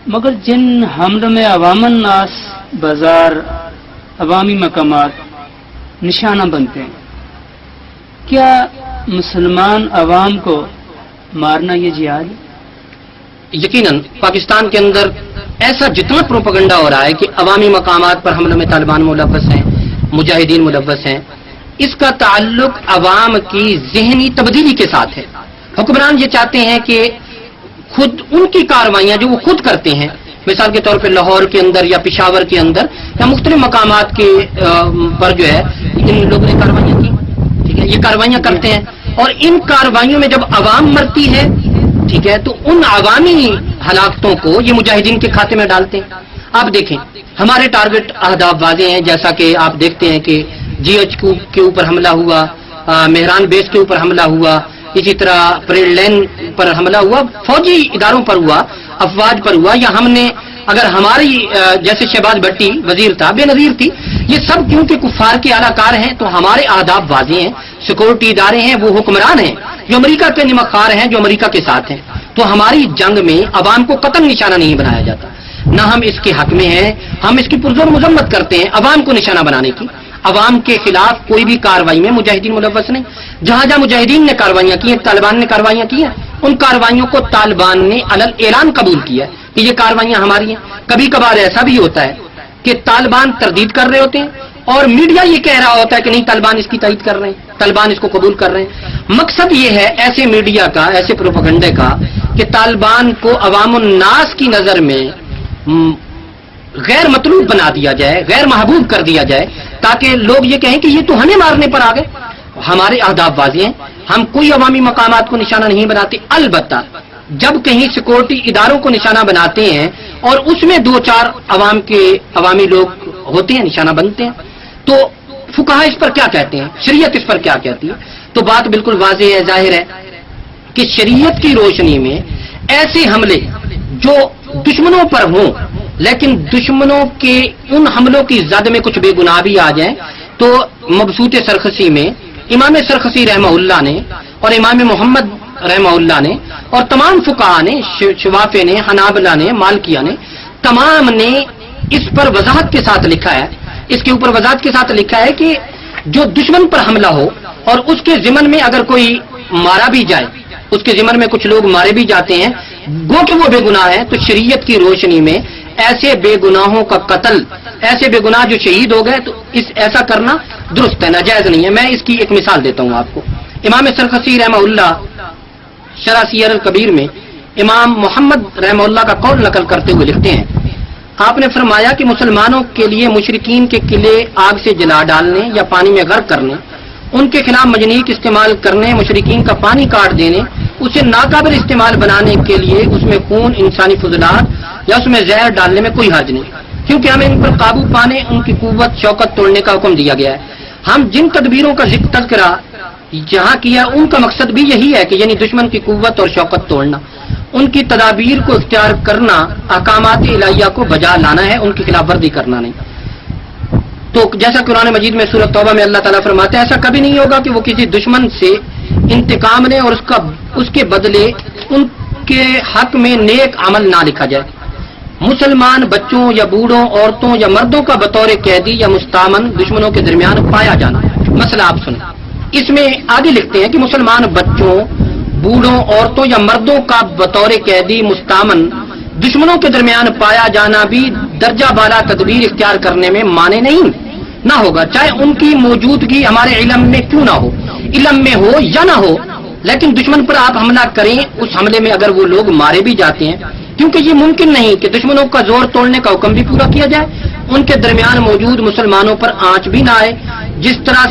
مگر جن حملوں میں عوام الناس بازار عوامی مقامات نشانہ بنتے ہیں، کیا مسلمان عوام کو مارنا یہ جہاد ہے؟ یقیناً پاکستان کے اندر ایسا جتنا پروپیگنڈا ہو رہا ہے کہ عوامی مقامات پر حملوں میں طالبان ملوث ہیں، مجاہدین ملوث ہیں، اس کا تعلق عوام کی ذہنی تبدیلی کے ساتھ ہے۔ حکمران یہ چاہتے ہیں کہ خود ان کی کارروائیاں جو وہ خود کرتے ہیں، مثال کے طور پہ لاہور کے اندر یا پشاور کے اندر یا مختلف مقامات کے پر جو ہے ان لوگوں نے کارروائیاں کی، ٹھیک ہے، یہ کارروائیاں کرتے ہیں، اور ان کارروائیوں میں جب عوام مرتی ہے، ٹھیک ہے، تو ان عوامی ہلاکتوں کو یہ مجاہدین کے کھاتے میں ڈالتے ہیں۔ آپ دیکھیں ہمارے ٹارگٹ اہداف واضح ہیں، جیسا کہ آپ دیکھتے ہیں کہ جی ایچ کے اوپر حملہ ہوا، مہران بیس کے اوپر حملہ ہوا، اسی طرح پریڈ لین پر حملہ ہوا، فوجی اداروں پر ہوا، افواج پر ہوا، یا ہم نے اگر ہماری جیسے شہباز بھٹی وزیر تھا، بے نظیر تھی، یہ سب کیونکہ کفار کے اعلی کار ہیں، تو ہمارے اہداف واضح ہیں، سیکورٹی ادارے ہیں، وہ حکمران ہیں جو امریکہ کے نمک خوار ہیں، جو امریکہ کے ساتھ ہیں، تو ہماری جنگ میں عوام کو قطعاً نشانہ نہیں بنایا جاتا، نہ ہم اس کے حق میں ہیں، ہم اس کی پرزور مذمت کرتے ہیں عوام کو نشانہ بنانے کی۔ عوام کے خلاف کوئی بھی کارروائی میں مجاہدین ملوث نہیں، جہاں جہاں مجاہدین نے کارروائیاں کی ہیں، طالبان نے کارروائیاں کی ہیں، ان کارروائیوں کو طالبان نے علل اعلان قبول کیا ہے کہ یہ کارروائیاں ہماری ہیں۔ کبھی کبھار ایسا بھی ہوتا ہے کہ طالبان تردید کر رہے ہوتے ہیں اور میڈیا یہ کہہ رہا ہوتا ہے کہ نہیں طالبان اس کی تائید کر رہے ہیں، طالبان اس کو قبول کر رہے ہیں۔ مقصد یہ ہے ایسے میڈیا کا، ایسے پروپیگنڈے کا، کہ طالبان کو عوام الناس کی نظر میں غیر مطلوب بنا دیا جائے، غیر محبوب کر دیا جائے، تاکہ لوگ یہ کہیں کہ یہ تو ہمیں مارنے پر آ گئے۔ ہمارے اہداف واضح ہیں، ہم کوئی عوامی مقامات کو نشانہ نہیں بناتے، البتہ جب کہیں سیکورٹی اداروں کو نشانہ بناتے ہیں اور اس میں دو چار عوامی لوگ ہوتے ہیں، نشانہ بنتے ہیں، تو فقہا اس پر کیا کہتے ہیں، شریعت اس پر کیا کہتی ہے؟ تو بات بالکل واضح ہے، ظاہر ہے کہ شریعت کی روشنی میں ایسے حملے جو دشمنوں پر ہوں، لیکن دشمنوں کے ان حملوں کی زد میں کچھ بے گناہ بھی آ جائیں، تو مبسوط سرخسی میں امام سرخسی رحمہ اللہ نے اور امام محمد رحمہ اللہ نے اور تمام فقہاء نے، شوافی نے، حنابلہ نے، مالکیہ نے، تمام نے اس پر وضاحت کے ساتھ لکھا ہے، اس کے اوپر وضاحت کے ساتھ لکھا ہے کہ جو دشمن پر حملہ ہو اور اس کے ضمن میں اگر کوئی مارا بھی جائے، اس کے ضمن میں کچھ لوگ مارے بھی جاتے ہیں، گو کہ وہ بے گناہ ہیں، تو شریعت کی روشنی میں ایسے بے گناہوں کا قتل، ایسے بے گناہ جو شہید ہو گئے، تو ایسا کرنا درست ہے، ناجائز نہیں ہے۔ میں اس کی ایک مثال دیتا ہوں آپ کو۔ امام سرخسی رحمہ اللہ شرح سیر الکبیر میں امام محمد رحمہ اللہ کا قول نقل کرتے ہوئے لکھتے ہیں، آپ نے فرمایا کہ مسلمانوں کے لیے مشرکین کے قلعے آگ سے جلا ڈالنے یا پانی میں غرق کرنے، ان کے خلاف مجنیق استعمال کرنے، مشرکین کا پانی کاٹ دینے، اسے ناقابل استعمال بنانے کے لیے اس میں خون، انسانی فضلات یا اس میں زہر ڈالنے میں کوئی حرج نہیں، کیونکہ ہمیں ان پر قابو پانے، ان کی قوت شوکت توڑنے کا حکم دیا گیا ہے۔ ہم جن تدبیروں کا تذکرہ جہاں کیا، ان کا مقصد بھی یہی ہے کہ یعنی دشمن کی قوت اور شوکت توڑنا، ان کی تدابیر کو اختیار کرنا، احکامات الہیہ کو بجا لانا ہے، ان کی خلاف ورزی کرنا نہیں۔ تو جیسا قرآن مجید میں سورۃ توبہ میں اللہ تعالیٰ فرماتے ہیں، ایسا کبھی نہیں ہوگا کہ وہ کسی دشمن سے انتقام لے اور اس کے بدلے ان کے حق میں نیک عمل نہ لکھا جائے۔ مسلمان بچوں یا بوڑھوں، عورتوں یا مردوں کا بطور قیدی یا مستامن دشمنوں کے درمیان پایا جانا۔ مسئلہ آپ سنیں، اس میں آگے لکھتے ہیں کہ مسلمان بچوں، بوڑھوں، عورتوں یا مردوں کا بطور قیدی مستامن دشمنوں کے درمیان پایا جانا بھی درجہ بالا تدبیر اختیار کرنے میں مانے نہیں نہ ہوگا، چاہے ان کی موجودگی ہمارے علم میں کیوں نہ ہو، علم میں ہو یا نہ ہو، لیکن دشمن پر آپ حملہ کریں، اس حملے میں اگر وہ لوگ مارے بھی جاتے ہیں، کیونکہ یہ ممکن نہیں کہ دشمنوں کا زور توڑنے کا حکم بھی پورا کیا جائے، ان کے درمیان موجود مسلمانوں پر آنچ بھی نہ آئے، اس طرح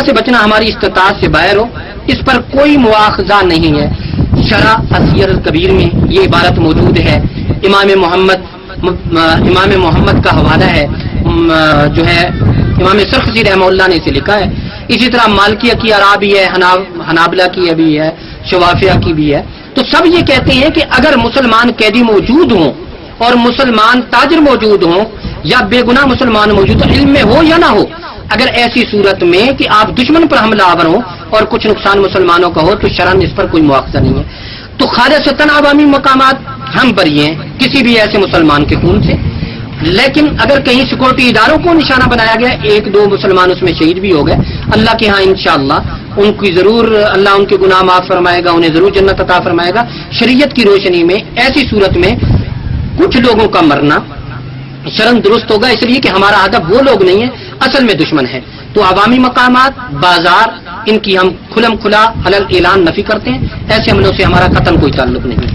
سے بچنا ہماری استطاعت سے باہر ہو، اس پر کوئی مواخذہ نہیں ہے۔ شرح سیر الکبیر میں یہ عبارت موجود ہے، امام محمد کا حوالہ ہے، جو ہے امام سرخسی رحمہ اللہ نے اسے لکھا ہے۔ اسی طرح مالکیہ کی آراء بھی ہے، حنابلہ کی بھی ہے، شوافیہ کی بھی ہے۔ تو سب یہ کہتے ہیں کہ اگر مسلمان قیدی موجود ہوں اور مسلمان تاجر موجود ہوں یا بے گناہ مسلمان موجود ہوں، علم میں ہو یا نہ ہو، اگر ایسی صورت میں کہ آپ دشمن پر حملہ آور ہوں اور کچھ نقصان مسلمانوں کا ہو، تو شرعاً اس پر کوئی مواخذہ نہیں ہے۔ تو خالصتاً عوامی مقامات ہم بری ہیں کسی بھی ایسے مسلمان کے خون سے. لیکن اگر کہیں سیکورٹی اداروں کو نشانہ بنایا گیا، ایک دو مسلمان اس میں شہید بھی ہو گئے، اللہ کے ہاں انشاءاللہ ان کی ضرور اللہ ان کے گناہ معاف فرمائے گا، انہیں ضرور جنت عطا فرمائے گا. شریعت کی روشنی میں ایسی صورت میں کچھ لوگوں کا مرنا شرم درست ہوگا، اس لیے کہ ہمارا ہدف وہ لوگ نہیں ہے، اصل میں دشمن ہے. تو عوامی مقامات، بازار، ان کی ہم کھلم کھلا حلال اعلان نفی کرتے ہیں. ایسے عملوں سے ہمارا قطعاً کوئی تعلق نہیں.